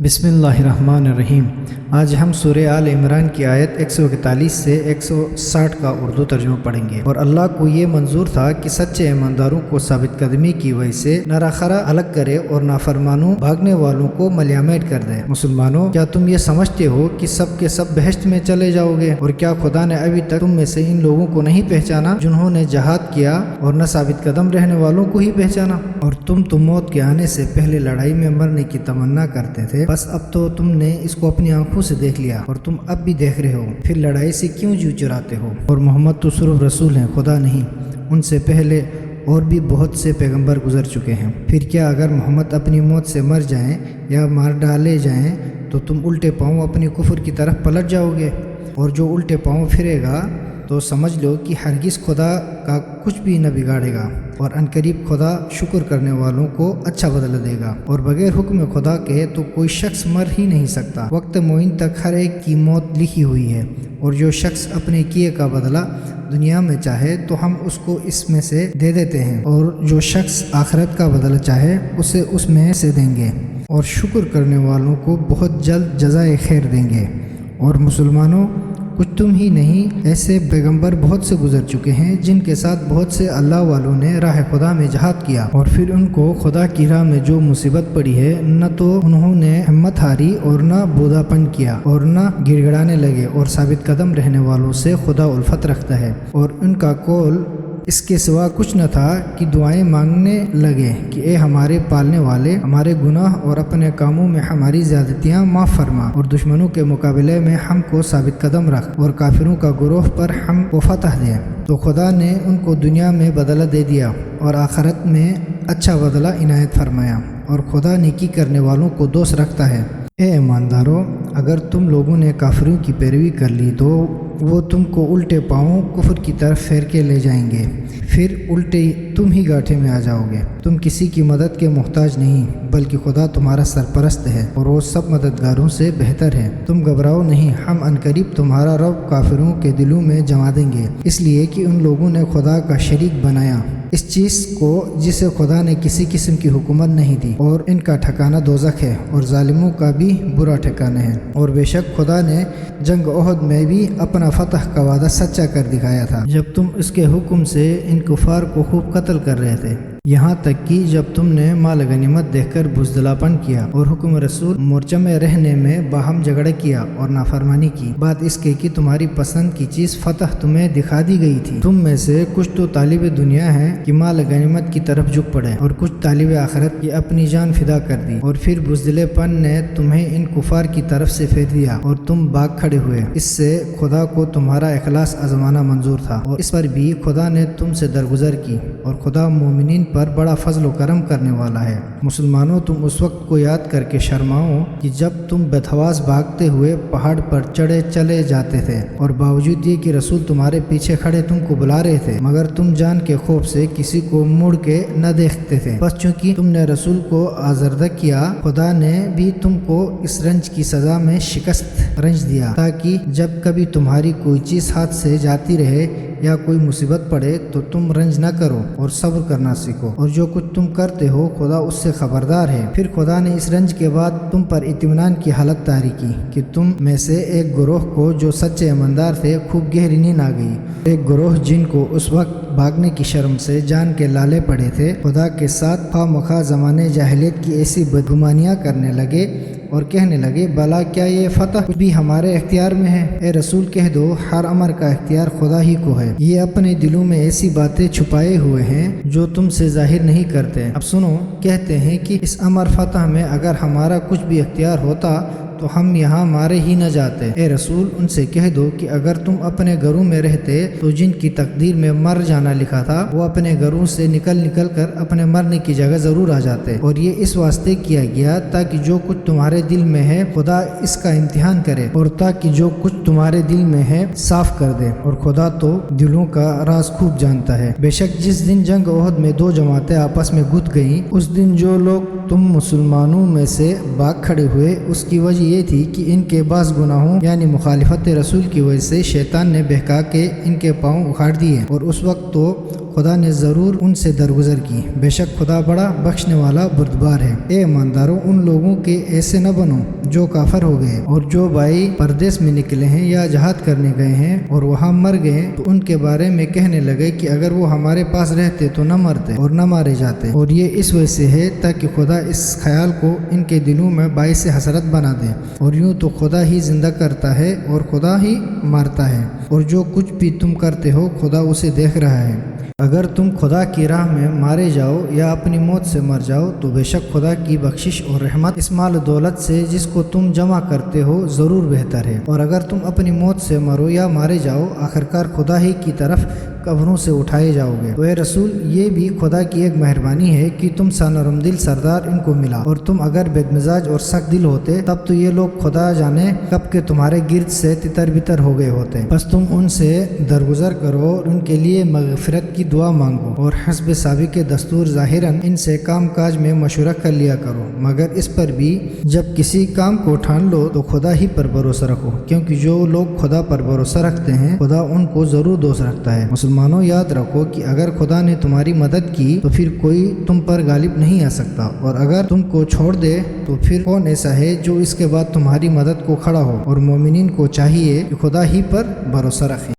बिस्मिल्लाहिर्रहमानिर्रहीम। आज हम सूरह आल इमरान की आयत 141 से 160 का उर्दू तर्जुमा पढ़ेंगे। और अल्लाह को ये मंजूर था कि सच्चे ईमानदारों को साबित कदमी की वजह से नराखरा अलग करे और नाफरमानों भागने वालों को मलियामेट कर दे। मुसलमानों, क्या तुम ये समझते हो कि सब के सब बहश्त में चले जाओगे? और क्या खुदा ने अभी तक तुम में से इन लोगों को नहीं पहचाना जिन्होंने जहाद किया और न साबित कदम रहने वालों को ही पहचाना? और तुम मौत के आने से पहले लड़ाई में मरने की तमन्ना करते थे, बस अब तो तुमने इसको अपनी आंखों से देख लिया और तुम अब भी देख रहे हो, फिर लड़ाई से क्यों जी चुराते हो? और मोहम्मद तो सिर्फ रसूल हैं, खुदा नहीं। उनसे पहले और भी बहुत से पैगंबर गुजर चुके हैं। फिर क्या अगर मोहम्मद अपनी मौत से मर जाएं या मार डाले जाएं तो तुम उल्टे पांव अपनी कुफ्र की तरफ पलट जाओगे? और जो उल्टे पांव फिरेगा तो समझ लो कि हरगिज़ खुदा का कुछ भी न बिगाड़ेगा और अनकरीब खुदा शुक्र करने वालों को अच्छा बदला देगा। और बगैर हुक्म खुदा के तो कोई शख्स मर ही नहीं सकता। वक्त मुईन तक हर एक की मौत लिखी हुई है, और जो शख्स अपने किए का बदला दुनिया में चाहे तो हम उसको इसमें से दे देते हैं, और जो शख्स आखिरत का बदला चाहे उसे उसमें से देंगे, और शुक्र करने वालों को बहुत जल्द जज़ाए खैर देंगे। और मुसलमानों, कुछ तुम ही नहीं, ऐसे पैगंबर बहुत से गुजर चुके हैं जिनके साथ बहुत से अल्लाह वालों ने राह खुदा में जहाद किया, और फिर उनको खुदा की राह में जो मुसीबत पड़ी है, न तो उन्होंने हिम्मत हारी और न बोधापन किया और न गिड़गिड़ाने लगे। और साबित कदम रहने वालों से खुदा उल्फत रखता है, और उनका कौल इसके सिवा कुछ न था कि दुआएं मांगने लगे कि ए हमारे पालने वाले, हमारे गुनाह और अपने कामों में हमारी ज़्यादतियाँ माफ़ फरमा, और दुश्मनों के मुकाबले में हमको साबित कदम रख, और काफिरों का गुरोह पर हमको फतह दे। तो खुदा ने उनको दुनिया में बदला दे दिया और आखिरत में अच्छा बदला इनायत फरमाया, और खुदा नेकी करने वालों को दोस्त रखता है। ए ईमानदारों, अगर तुम लोगों ने काफिरों की पैरवी कर ली तो वो तुमको उल्टे पाँव कुफ्र की तरफ फेर के ले जाएंगे, फिर उल्टे तुम ही गाठे में आ जाओगे। तुम किसी की मदद के मोहताज नहीं, बल्कि खुदा तुम्हारा सरपरस्त है और वो सब मददगारों से बेहतर है। तुम घबराओ नहीं, हम अनकरीब तुम्हारा रब काफिरों के दिलों में जमा देंगे, इसलिए कि उन लोगों ने खुदा का शरीक बनाया इस चीज़ को जिसे खुदा ने किसी किस्म की हुकूमत नहीं दी, और इनका ठिकाना दोज़ख है और जालिमों का भी बुरा ठिकाना है। और बेशक खुदा ने जंग ओहद में भी अपना फतह का वादा सच्चा कर दिखाया था, जब तुम इसके हुक्म से इन कुफार को खूब कत्ल कर रहे थे, यहाँ तक कि जब तुमने माल गनीमत देखकर बुज़दिलापन किया और हुक्म रसूल मोर्चा में रहने में बाहम झगड़ा किया और नाफरमानी की। बात इसके कि तुम्हारी पसंद की चीज़ फतह तुम्हें दिखा दी गई थी। तुम में से कुछ तो तालिब दुनिया हैं कि माल गनीमत की तरफ झुक पड़े, और कुछ तालिब आखिरत की अपनी जान फिदा कर दी, और फिर बुज़दिलेपन ने तुम्हें इन कुफार की तरफ से फेर दिया और तुम भाग खड़े हुए। इससे खुदा को तुम्हारा इखलास आजमाना मंजूर था, और इस पर भी खुदा ने तुमसे दरगुजर की, और खुदा मोमिनीन पर बड़ा फजल व करम करने वाला है। मुसलमानों, तुम उस वक्त को याद करके शर्माओ कि जब तुम बेथवास भागते हुए पहाड़ पर चढ़े चले जाते थे, और बावजूद ये कि रसूल तुम्हारे पीछे खड़े तुमको बुला रहे थे, मगर तुम जान के खौफ से किसी को मुड़ के न देखते थे। बस चूंकि तुमने रसूल को आज़रदा किया, खुदा ने भी तुमको इस रंज की सजा में शिकस्त रंज दिया, ताकि जब कभी तुम्हारी कोई चीज़ हाथ से जाती रहे या कोई मुसीबत पड़े तो तुम रंज न करो और सब्र करना सीखो, और जो कुछ तुम करते हो खुदा उससे खबरदार है। फिर खुदा ने इस रंज के बाद तुम पर इत्मीनान की हालत तारी की कि तुम में से एक गुरोह को जो सच्चे ईमानदार थे खूब गहरी नींद आ गई। एक गुरोह जिनको उस वक्त भागने की शर्म से जान के लाले पड़े थे, खुदा के साथ खामखा ज़माने जाहिलियत की ऐसी बदगुमानियाँ करने लगे और कहने लगे, भला क्या ये फतह कुछ भी हमारे इख्तियार में है? ए रसूल, कह दो, हर अमर का इख्तियार खुदा ही को है। ये अपने दिलों में ऐसी बातें छुपाए हुए हैं जो तुमसे जाहिर नहीं करते। अब सुनो, कहते हैं कि इस अमर फतह में अगर हमारा कुछ भी इख्तियार होता तो हम यहाँ मारे ही न जाते। ए रसूल, उनसे कह दो कि अगर तुम अपने घरों में रहते तो जिनकी तकदीर में मर जाना लिखा था वो अपने घरों से निकल कर अपने मरने की जगह जरूर आ जाते, और ये इस वास्ते किया गया ताकि जो कुछ तुम्हारे दिल में है खुदा इसका इम्तिहान करे, और ताकि जो कुछ तुम्हारे दिल में है साफ कर दे, और खुदा तो दिलों का राज खूब जानता है। बेशक जिस दिन जंग ओहद में दो जमातें आपस में गुथ गईं, उस दिन जो लोग तुम मुसलमानों में से भाग खड़े हुए उसकी वजह ये थी कि इनके बास गुनाहों यानी मुखालिफत रसूल की वजह से शैतान ने बहका के इनके पाँव उखाड़ दिए, और उस वक्त तो خدا نے ضرور ان سے درگزر کی، بے شک خدا بڑا بخشنے والا بردبار ہے۔ اے ایمانداروں، ان لوگوں کے ایسے نہ بنو جو کافر ہو گئے اور جو بھائی پردیس میں نکلے ہیں یا جہاد کرنے گئے ہیں اور وہاں مر گئے تو ان کے بارے میں کہنے لگے کہ اگر وہ ہمارے پاس رہتے تو نہ مرتے اور نہ مارے جاتے، اور یہ اس وجہ سے ہے تاکہ خدا اس خیال کو ان کے دلوں میں باعث حسرت بنا دے، اور یوں تو خدا ہی زندہ کرتا ہے اور خدا ہی مارتا ہے، اور جو کچھ بھی تم کرتے ہو خدا اسے دیکھ رہا ہے۔ اگر تم خدا کی راہ میں مارے جاؤ یا اپنی موت سے مر جاؤ تو بے شک خدا کی بخشش اور رحمت اس مال و دولت سے جس کو تم جمع کرتے ہو ضرور بہتر ہے، اور اگر تم اپنی موت سے مرو یا مارے جاؤ آخرکار خدا ہی کی طرف قبروں سے اٹھائے جاؤ گے۔ تو اے رسول، یہ بھی خدا کی ایک مہربانی ہے کہ تم سا نرم دل سردار ان کو ملا، اور تم اگر بد مزاج اور سخت دل ہوتے تب تو یہ لوگ خدا جانے کب کے تمہارے گرد سے تتر بتر ہو گئے ہوتے۔ بس تم ان سے درگزر کرو اور ان کے لیے مغفرت کی دعا مانگو، اور حسب سابق دستور ظاہراً ان سے کام کاج میں مشورہ کر لیا کرو، مگر اس پر بھی جب کسی کام کو ٹھان لو تو خدا ہی پر بھروسہ رکھو، کیونکہ جو لوگ خدا پر بھروسہ رکھتے ہیں خدا ان کو ضرور دوست رکھتا ہے۔ مسلمانوں، یاد رکھو کہ اگر خدا نے تمہاری مدد کی تو پھر کوئی تم پر غالب نہیں آ سکتا، اور اگر تم کو چھوڑ دے تو پھر کون ایسا ہے جو اس کے بعد تمہاری مدد کو کھڑا ہو، اور مومنین کو چاہیے کہ خدا ہی پر بھروسہ رکھیں۔